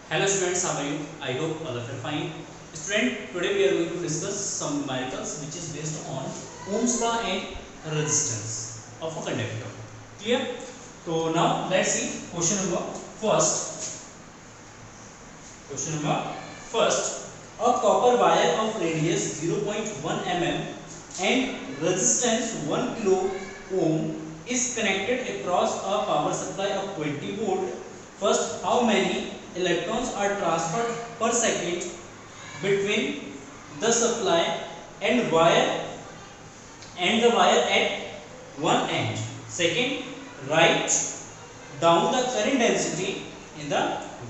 Hello students, how are you? I hope all of you are fine. Student, today we are going to discuss some numericals which is based on Ohm's law and resistance of a conductor. Clear? So now let's see question number first. Question number first. A copper wire of radius 0.1 mm and resistance 1 kilo ohm is connected across a power supply of 20 volt. First, how many electrons are transferred per second between the supply and the wire at one end? Second, write down the current density in the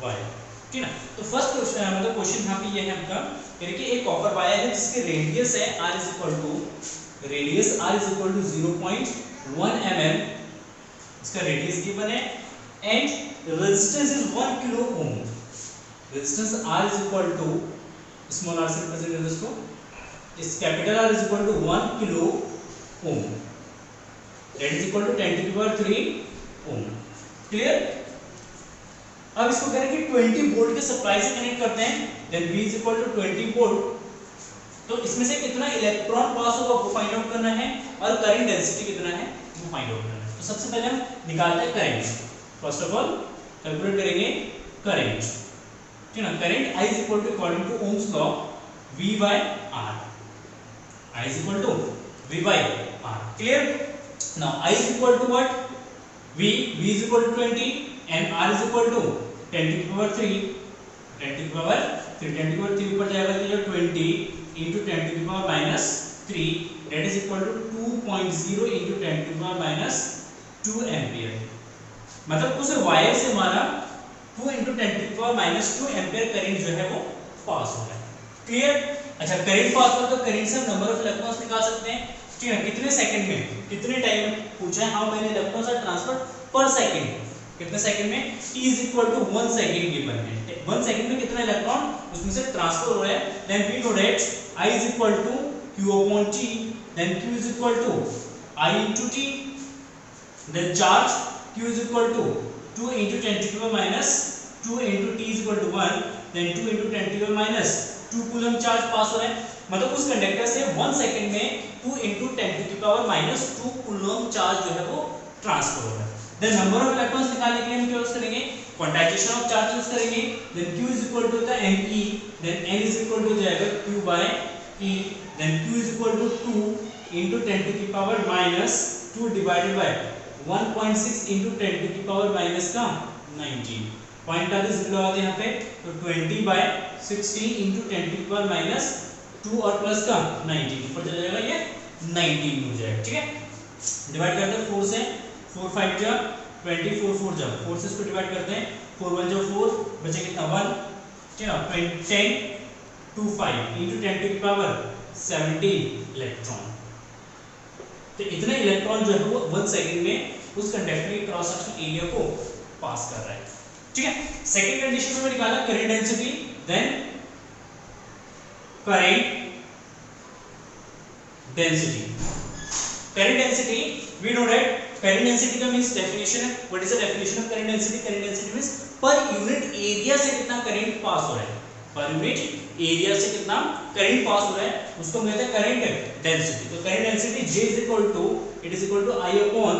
wire. ठीक है ना? तो first question यहाँ पे ये है आपका, यानी कि एक कॉपर वायर है जिसकी रेडियस है r is equal to 0.1 mm, इसका रेडियस गिवन है and resistance is 1 kilo ohm. Resistance r is equal to small r से रिप्रेजेंट कर इसको, इस capital R is equal to 1 kilo ohm, that is equal to 10 to the power 3 ohm. Clear? अब इसको करेंगे 20 volt के supply से connect करते हैं, then V is equal to 20 volt. तो इसमें से कितना इलेक्ट्रॉन पास होगा वो फाइंड आउट करना है और करंट डेंसिटी कितना है वो फाइंड आउट करना है. तो सबसे पहले हम निकालते हैं current. First of all calculate करेंगे करंट. ठीक है ना? Current I is equal to according to ohm's law V by R. I is equal to V by R. Clear? Now I is equal to what? V is equal to 20 and R is equal to 10 to the power 3. 10 to the power 3, 10 to the power 3 ऊपर जाएगा तो ये 20 into 10 to the power minus 3, that is equal to 2.0 into 10 to the power minus 2 ampere. मतलब उस wire से हमारा 2 into 10 to the power minus 2 ampere current जो है वो पास हो रहा है. क्लियर? अच्छा, करंट पास हो तो करंट से हम नंबर ऑफ इलेक्ट्रॉन्स निकाल सकते हैं. ठीक है? कितने सेकंड में, कितने टाइम में पूछा है, how many electrons are transferred per second, कितने सेकंड में. T is equal to 1 second given है. 1 सेकंड में कितना इलेक्ट्रॉन उसमें से ट्रांसफर हो रहा है. Then we know that I is equal to Q upon T, then Q is equal to I into T, then charge Q is equal to 2 into 10 to the power minus 2 into T is equal to 1, then 2 into 10 to the power minus 2 coulomb charge pass हो रहा है. मतलब उस conductor से 1 second में 2 into 10 to the power minus 2 coulomb charge जो है वो ट्रांसफर हो रहा है. देन नंबर ऑफ इलेक्ट्रॉन्स निकालने के लिए हम क्या यूज करेंगे, क्वांटाइजेशन ऑफ चार्ज यूज करेंगे. Then Q is equal to होता है Ne, then N is equal to हो जाएगा Q by E, then Q is equal to 2 into 10 to the power minus 2 divided by 1.6 into 10 to the power minus का 19. Point का this लगा दे यहाँ पे, तो 20 bye 16 into 10 to the power minus 2 और plus का 19 ऊपर चला जाएगा, ये 19 हो जाएगा. ठीक है? डिवाइड करते हैं 4 से, 4 5 जा 20, 4 4 जा 4 से इसको डिवाइड करते हैं, 4 1 जा 4, बचे कितना 1. ठीक है? 10 2 5 into 10 to the power 17 electron. तो इतने इलेक्ट्रॉन जो है वो 1 सेकंड में उस कंडक्टर के क्रॉस सेक्शन एरिया को पास कर रहा है. ठीक है? सेकंड कंडीशन में निकाला current density, then current density. Current density we know that current density का मींस डेफिनेशन है. What is the definition of current density? Current density means per unit area से कितना करंट पास हो रहा है. पर यूनिट एरिया से कितना करंट पास हो रहा है उसको हम कहते हैं करंट डेंसिटी. तो current density J is equal to, it is equal to I upon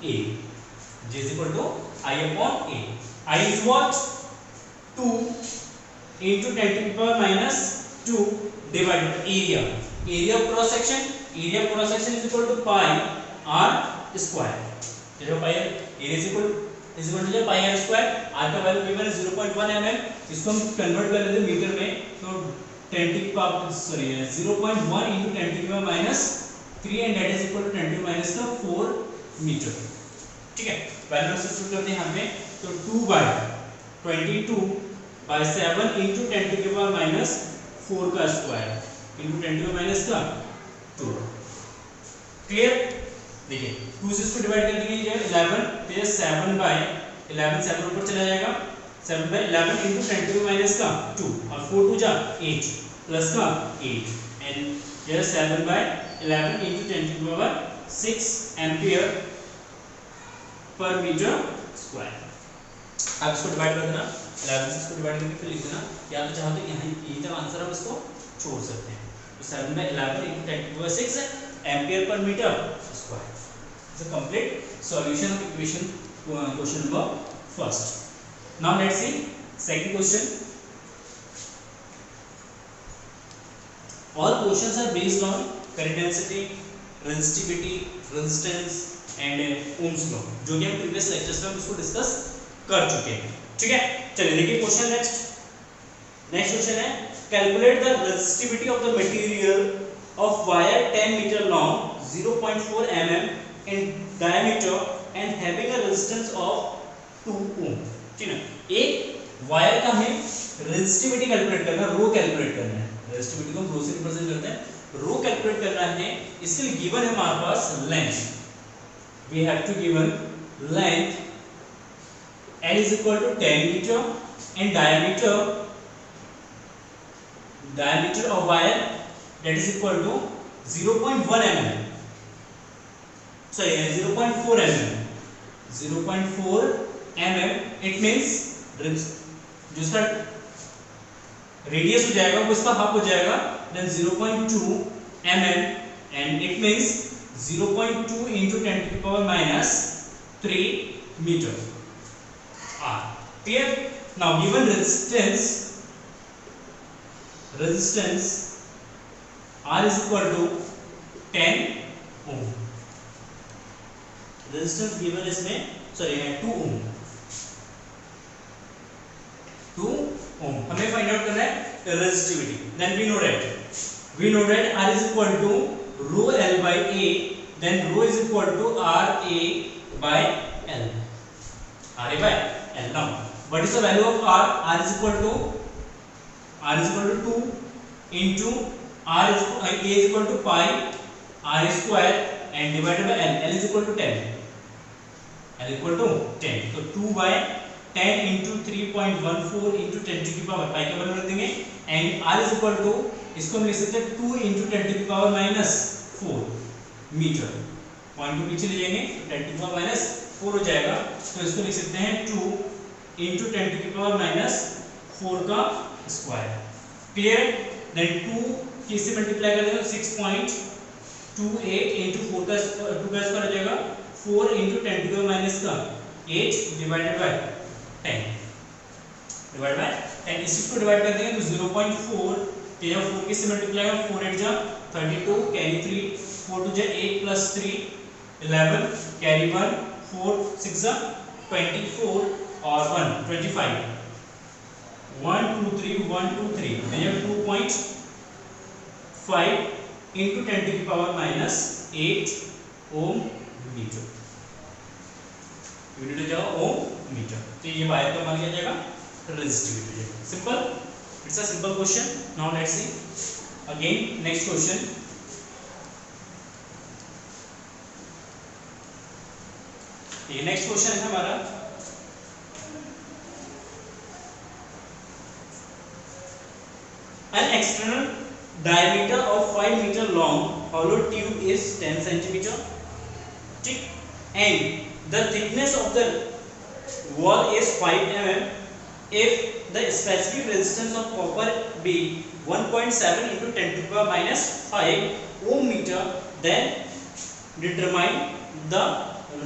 A. J is equal to I upon A. I is what? 2 into 10 to the power minus 2 divided by area. Area of cross section, area of cross section is equal to pi r square. जो pi area is equal to pi r square. r का value given है 0.1 mm. इसको हम convert कर लेते हैं metre में, तो 10 to the power 0.1 into 10 to the power minus 3 and that is equal to 10 to the minus का 4 मीटर. ठीक है? वैल्यू सब्स्टिट्यूट करते हैं यहाँ पे, तो 2 by 22 by 7 into 10 to the power minus 4 का square into 10 to the minus का 2. क्लियर? देखिए 2 से इसको डिवाइड कर देंगे, ये 11, तो ये 7 by 11, 7 ऊपर चला जाएगा, 7 by 11 into 10 to the minus का 2 और 4 2 जा 8 प्लस का 8 and ये 7 by 11 into 10 to the power 6 ampere per meter square. अब इसको डिवाइड कर देना, 11 से इसको डिवाइड करके फिर लिख देना, या तो चाहो तो यहाँ यही तक आंसर हम इसको छोड़ सकते हैं। तो 7 by 11 into 10 to the 6 ampere per meter square. It's a complete solution of equation question number first. Now let's see second question. All questions are based on current density, resistivity, resistance and Ohm's law, जो कि हम previous lectures में उसको discuss कर चुके हैं। ठीक है, चलिए देखिए क्वेश्चन नेक्स्ट क्वेश्चन है calculate the resistivity of the material of wire 10 metre long 0.4 mm in diameter and having a resistance of 2 ohm. ठीक है, एक वायर का हमें रेजिस्टिविटी कैलकुलेट करना, रो कैलकुलेट करना है। रेजिस्टिविटी को हम रो से रिप्रेजेंट करते हैं, रो कैलकुलेट करना है। इसके लिए गिवन है हमारे पास length, we have to given length L is equal to 10 meter and diameter of wire that is equal to 0.1 mm, sorry 0.4 mm, 0.4 mm, it means जो इसका रेडियस हो जाएगा वो इसका हाफ हो जाएगा, then 0.2 mm and it means 0.2 into 10 to the power minus 3 meter. Clear? Now given resistance R is equal to 10 ohm. Resistance given इसमें sorry 2 ohm, 2 ohm हमें फाइंड आउट करना है resistivity. Then we know that R is equal to rho L by A, then rho is equal to RA by L, RA by L. Now what is the value of R? R is equal to 2 into A is equal to pi R square and divided by L. L is equal to 10. L equal to 10. So 2 by 10 into 3.14 into 10 to the power pi के बराबर रख देंगे and R is equal to इसको हम लिख सकते हैं 2 into 10 to the power minus 4 metre. Point को पीछे ले जाएंगे 10 to the power minus 4 हो जाएगा, तो इसको लिख सकते हैं 2 into 10 to the power minus 4 का स्क्वायर। क्लियर? देन 2 किससे मल्टीप्लाई कर देंगे 6.28 into 4 का स्क्वायर हो जाएगा 4 into 10 to the power minus का 8 डिवाइडेड बाय 10 इस चीज को डिवाइड कर देंगे तो 0.4 तो यह 4 किससे मल्टीप्लाई होगा 4 8 जा 32 कैरी 3 4 2 जा 8 plus 3 11 कैरी 1 4 6 जा 24 और 1 25 1 2 3 1 2 3 तो यह 2.5 into 10 to the power minus 8 ohm metre, unit हो जाएगा ओम मीटर। तो ये वायर का मान क्या जाएगा resistivity. Simple, it's a simple question. Now let's see again next question. ये नेक्स्ट क्वेश्चन है हमारा an external diameter of 5 meter long hollow tube is 10 centimeter, ठीक, and the thickness of the wall is 5 mm. If the specific resistance of copper be 1.7 into 10 to the power minus 5 ohm meter, then determine the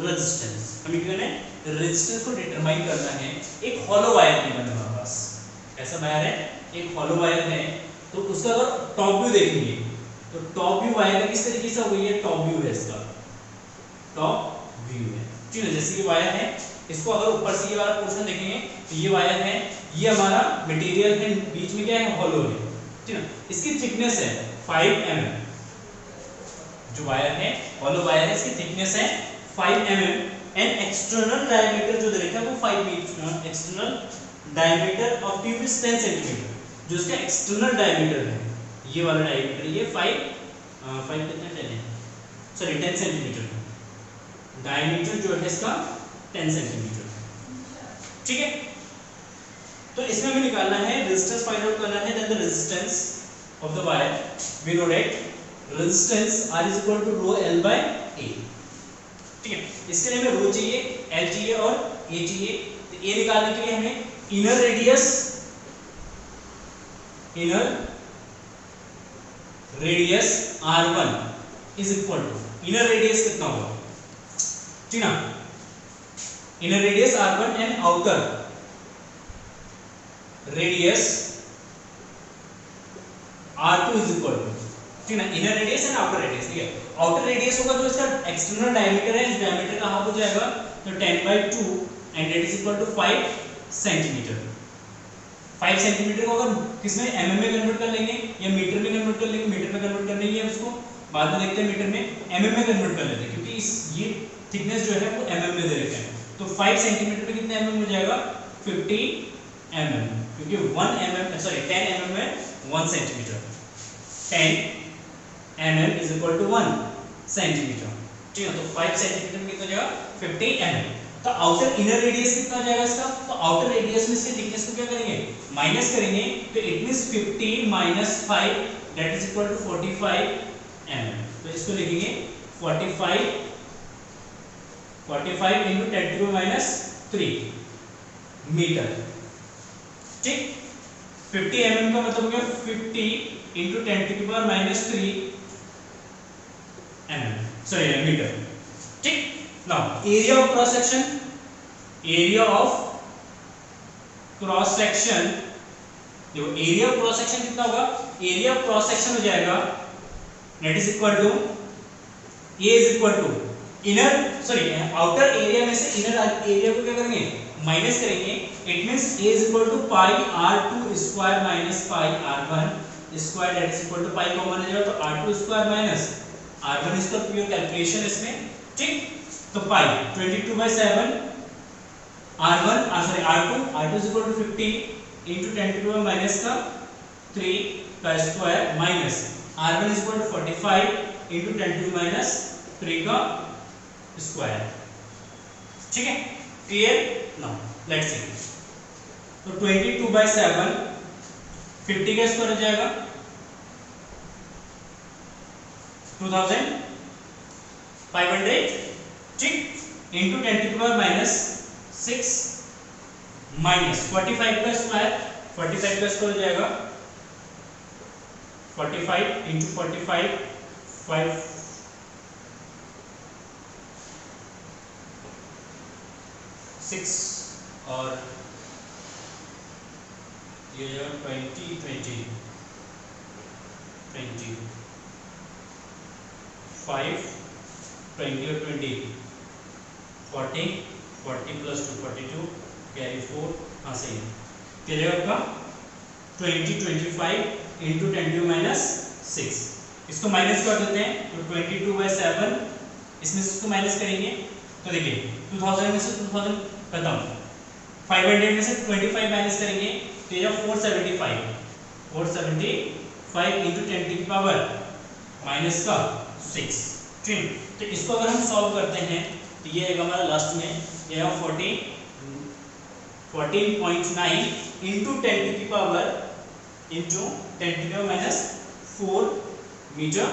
resistance। हमें क्या है resistance को determine करना है। एक hollow wire की बना हमारे पास, ऐसा वायर है, एक हॉलो वायर है, तो उसका अगर टॉप व्यू देखेंगे तो टॉप व्यू वायर किस तरीके से हुई है, टॉप व्यू है, इसका टॉप व्यू है। ठीक है, जैसे ये वायर है, इसको अगर ऊपर से ये वाला पोर्शन देखेंगे तो ये वायर है, ये हमारा मटेरियल है, बीच में क्या है हॉलो है। ठीक है, इसकी थिकनेस है 5 mm, जो वायर है हॉलो वायर है, इसकी थिकनेस है 5 mm एंड एक्सटर्नल डायमीटर जो देखा है वो 5 mm। External diameter of tube is 10 centimetre, जो इसका एक्सटर्नल डायमीटर है, ये वाला डायमीटर, ये 5 कितना 10 है, सॉरी 10 सेंटीमीटर डायमीटर जो है इसका 10 सेंटीमीटर। ठीक है, तो इसमें हमें निकालना है रेजिस्टेंस, फाइंड आउट करना है। Then the resistance of the wire, we know that resistance R is equal to rho L by A। ठीक है, इसके लिए हमें rho चाहिए, L चाहिए और A चाहिए। तो A निकालने के लिए हमें inner radius R1 is equal to, inner radius कितना होगा, ठीक ना, inner radius R1 and outer radius R2 is equal to, ठीक ना, inner radius and outer radius, ठीक है। आउटर रेडियस होगा जो इसका एक्सटर्नल डायमीटर है, इस डायमीटर का हाफ हो जाएगा तो 10/2 and that is equal to 5 centimetre. 5 centimetre को अगर किसमें mm में कन्वर्ट कर लेंगे या मीटर में कन्वर्ट कर लेंगे, मीटर में कन्वर्ट करने की है उसको बाद में देखते हैं, मीटर में mm में कन्वर्ट कर लेते हैं क्योंकि इस ये थिकनेस जो है वो mm में दे रखे हैं। तो 5 सेंटीमीटर पे कितने mm हो जाएगा, 50 mm, क्योंकि 10 mm में 1 centimetre, 10 mm is equal to 1 centimetre, ठीक है। तो 5 सेंटीमीटर में कितना हो जाएगा, 50 mm। तो आउटर इनर रेडियस कितना हो जाएगा इसका, तो आउटर रेडियस में इसके थिकनेस को क्या करेंगे, माइनस करेंगे, तो it means 50 minus 5 that is equal to 45 mm। तो इसको लिखेंगे 45 into 10⁻³ मीटर, ठीक। 50 mm का मतलब हो गया 50 into 10⁻³ मीटर, ठीक। Now area of cross section, area of cross section, देखो एरिया ऑफ क्रॉस सेक्शन कितना होगा, एरिया ऑफ क्रॉस सेक्शन हो जाएगा that is equal to, A is equal to inner outer area में से इनर एरिया को क्या करेंगे, माइनस करेंगे, it means A is equal to pi r2 square minus pi r1 square that is equal to pi common हो जाएगा तो r2 square minus r1 इसका प्योर कैलकुलेशन इसमें, ठीक। तो pi 22/7 r2 is equal to 50 into 10⁻³ का square minus r1 is equal to 45 into 10⁻³ का square, ठीक है, क्लियर। नाउ लेट्स सी, तो 22/7 50 का स्क्वायर हो जाएगा 2500, ठीक, इंटू 10⁻6 माइनस 45 का स्क्वायर हो जाएगा 45 इंटू 45 5 6 और ये 20 20 5 20 और 20 40 प्लस 2 42 कैरी 4, हाँ सही है, क्या आपका 25 इंटू 10⁻6, इसको माइनस कर देते हैं तो 22/7 इसमें से इसको माइनस करेंगे तो देखिए 2000 में से 2000 खत्म, 500 में से 25 माइनस करेंगे तो ये 475 इंटू 10⁻⁻6, ठीक। तो इसको अगर हम सॉल्व करते हैं तो ये आएगा हमारा लास्ट में, ये 14.9 इंटू 10⁻⁴ मीटर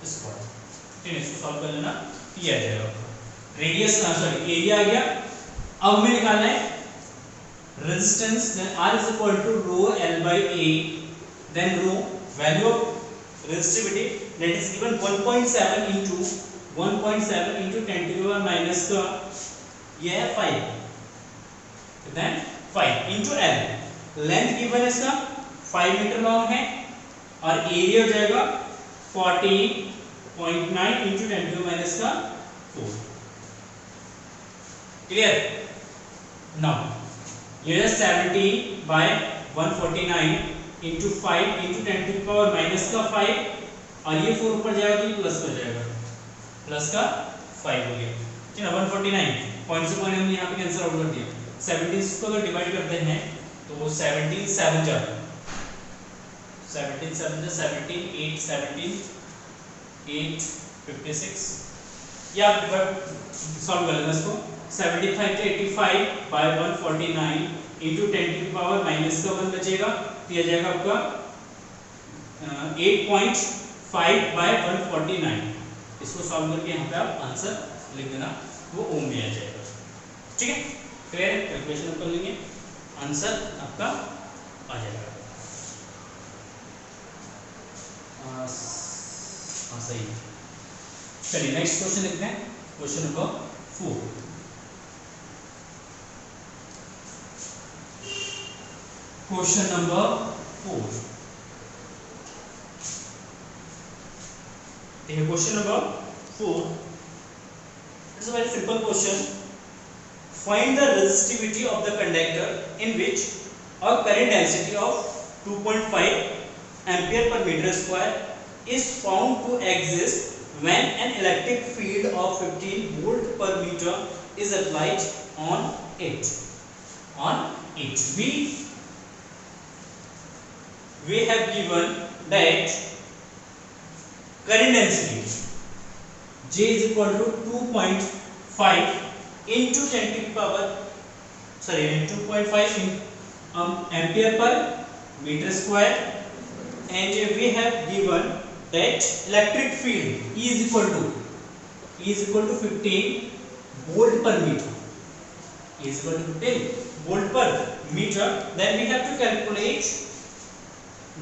स्क्वायर, ठीक है। इसको सॉल्व कर लेना, ये आ जाएगा रेडियस, एरिया आ गया। अब हमें निकालना है resistance, then R is equal to rho L/A, then rho value of resistivity that is given 1.7 into 10⁻⁻⁵ ये है 5, then 5 into L, length given है इसका 5 मीटर लॉन्ग है और एरिया हो जाएगा 40.9 इंटू 10⁻⁴, क्लियर। नाउ ये 70/149 इंटू 5 इंटू 10⁻⁻⁵ और ये 4 ऊपर जाएगा तो ये प्लस हो जाएगा, प्लस का 5 हो गया, ठीक है। 149 पॉइंट से पॉइंट हमने यहाँ पे कैंसिल आउट कर दिया, 17 को अगर डिवाइड करते हैं तो वो 17 7 8 56, या आप सॉल्व कर लेना इसको, 75 to 85/149 इंटू 10⁻⁻⁻1 बचेगा तो यह जाएगा आपका 8.5/149। इसको सॉल्व करके यहाँ पे आप आंसर लिख देना, वो ओम में आ जाएगा, ठीक है, क्लियर है, कैलकुलेशन कर लेंगे। आंसर आपका आ जाएगा। हाँ सही। चलिए नेक्स्ट क्वेश्चन लिखते हैं, क्वेश्चन नंबर 4। क्वेश्चन नंबर 4, देखिए question number 4 it's a very simple question. Find the resistivity of the conductor in which a current density of 2.5 ampere per meter square is found to exist when an electric field of 15 volt per meter is applied on it. We have given that current density J is equal to 2.5 into 10 to the power 2.5 ampere per meter square, and we have given that electric field E is equal to 15 volt per meter. E is equal to 15 volt per meter. Then we have to calculate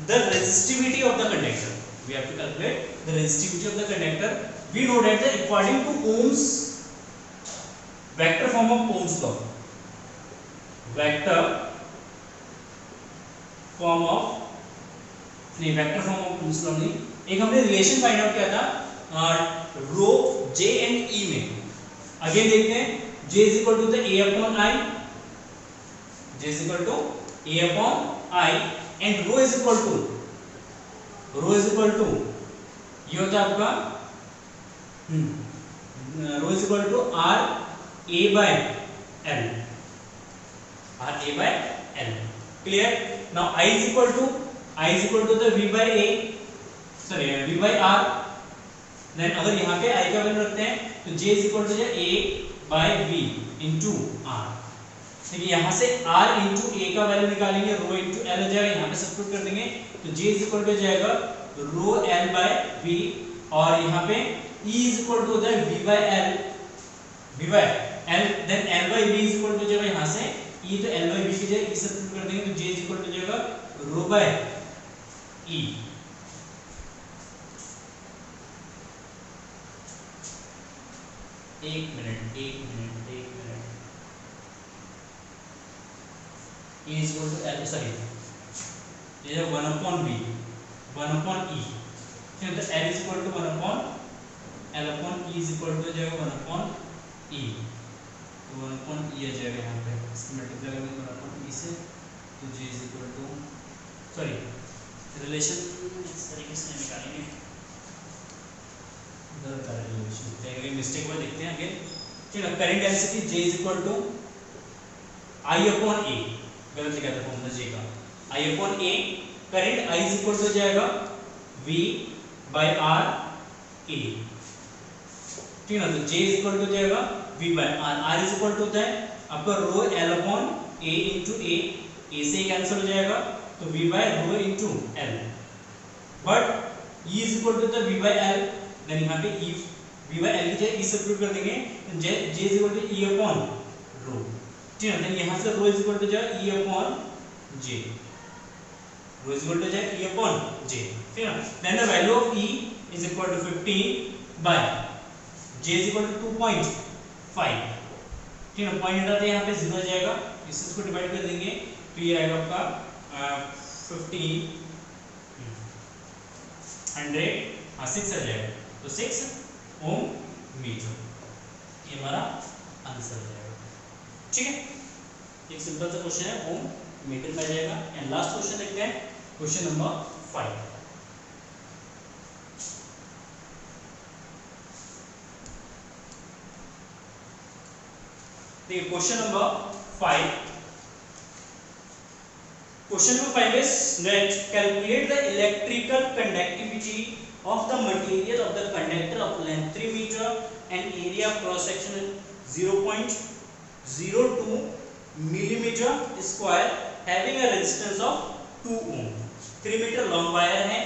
the resistivity of the conductor. We have to calculate the resistivity of the conductor. We know that according to Ohm's vector form of Ohm's law, vector form of Ohm's law नहीं, एक हमने relation find out किया था रो जे and ई में। Again देखते हैं, J is equal to the A upon I, and rho is equal to ये होता है आपका rho is equal to R A by L, clear? Now I is equal to the V by R। Then अगर यहाँ पे I का value रखते हैं तो J is equal to A by V into R। देखिए यहाँ से R into A का वैल्यू निकालेंगे, रो into L हो जाएगा, यहाँ पे सब्स्टिट्यूट कर देंगे तो J is equal to जाएगा रो L by V, और यहाँ पे E is equal to होता है V by L, then L by V is equal to जाएगा यहाँ से E, तो L by V की जगह E सब्स्टिट्यूट कर देंगे तो J is equal to जाएगा रो by E। एक minute E is equal to L, sorry ये है 1 upon V 1 upon E, फिर तो L is equal to 1 upon L upon E is equal to जाएगा 1 upon E, तो 1 upon E आ जाएगा यहाँ पे, इसको मल्टीप्लाई करेंगे 1 upon E से तो J is equal to, sorry relation इस तरीके से निकालेंगे, गलत आ रहा है रिलेशन, देखिए मिस्टेक हुआ, देखते हैं अगेन। चलो current density J is equal to I upon A, गलत लिखा था फॉर्मूला J का, I upon A, current I is equal to जाएगा V by R A, ठीक है ना, तो J is equal to जाएगा V by R, R is equal to होता है आपका rho L upon A into A, A से कैंसिल हो जाएगा तो V by rho into L, but E is equal to the V by L, then यहाँ पे E V by L की जगह E सब्स्टिट्यूट कर देंगे, J is equal to E upon रो, ठीक है, देन यहाँ से रो is equal to जाएगा E upon J, row is equal to जाएगा E upon J, ठीक है, then the value of E is equal to 15 by J is equal to 2.5, ठीक है, पॉइंट हटाते हैं यहाँ पे 0 आ जाएगा, इसको डिवाइड कर देंगे तो ये आएगा आपका 1500 6 आ जाएगा, तो 6 ओम मीटर, ये हमारा आंसर आ जाएगा, ठीक है। एक सिंपल सा क्वेश्चन है, ओम मीटर में आ जाएगा। एंड लास्ट क्वेश्चन देखते हैं, क्वेश्चन नंबर 5। देखिए question number 5, question number 5 is that calculate the electrical conductivity of the material of the conductor of length 3 meter and area cross section 0.02 millimeter square having a resistance of 2 ohm। 3 meter long wire है,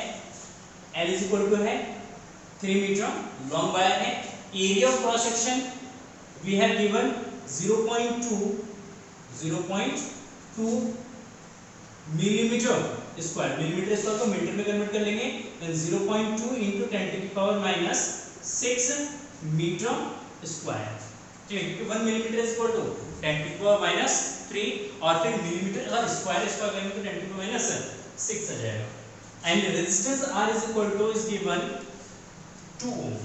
L is equal to है 3 meter long wire है, area of cross section we have given 0.2 2 millimetre square, millimetre square को metre में convert कर लेंगे, then 0.2 into 10 to the power minus 6 metre square, ठीक है, क्योंकि 1 millimetre is equal to 10 to the power minus 3 और फिर मिलीमीटर अगर स्क्वायर करेंगे तो 10 to the power minus 6 आ जाएगा। And resistance R is equal to is given 2 ohm,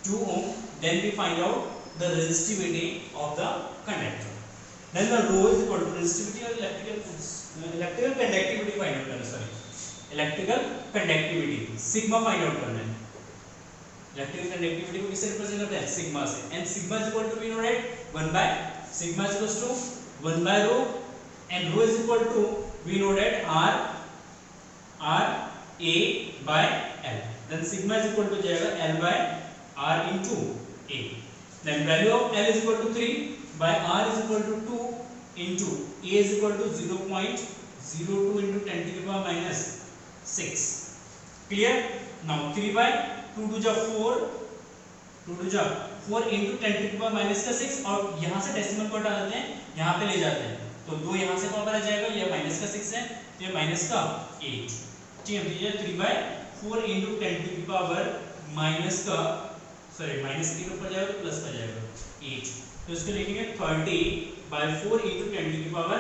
2 ohm, then we find out the resistivity of the conductor, then the rho is equal to resistivity और electrical conductivity find out करना, sorry electrical conductivity sigma find out करना है। Electrical conductivity को किससे represent करते हैं, sigma से, and sigma is equal to we know right 1 by sigma is equal to 1 by rho, and rho is equal to we know that r a by l, then sigma is equal to जाएगा l by r into a, then value of l is equal to 3 by r is equal to 2 into a is equal to 0.02 into 10 to the power minus 6, clear। now 3 by 2 to the 4, 2 to the 4 into 10 to the power minus का 6, और यहाँ से decimal को हटा देते हैं, यहाँ पे ले जाते हैं, तो 2 यहाँ से पावर आ जाएगा, ये माइनस का 6 है, ये माइनस का 8, ठीक है, ये 3 by 4 into 10 to the power minus का, सॉरी माइनस के ऊपर जाएगा तो प्लस का जाएगा 8, तो इसको लिखेंगे 30 by 4 into 10 to the power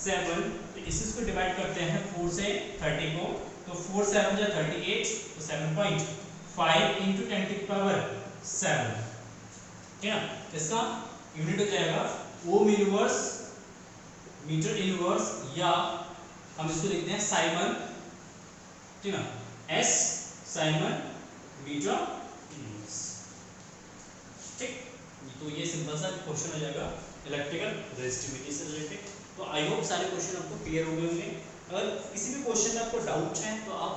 7, तो इसको डिवाइड करते हैं 4 से 30 को, तो 4 7 जा 38, तो 7.5 into 10 to the power 7, ठीक है, इसका यूनिट हो जाएगा ओम इनवर्स मीटर इनवर्स, या हम इसको लिखते हैं साइमन, ठीक है, एस साइमन मीटर इनवर्स, ठीक। तो ये सिंपल सा क्वेश्चन हो जाएगा इलेक्ट्रिकल रेजिस्टिविटी से रिलेटेड। तो आई होप सारे क्वेश्चन आपको क्लियर हो गए होंगे। अगर किसी भी क्वेश्चन में आपको डाउट है तो आप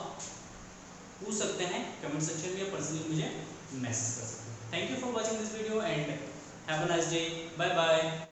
पूछ सकते हैं कमेंट सेक्शन में, या पर्सनली मुझे मैसेज कर सकते हैं। Thank you for watching this video and have a nice day, bye bye.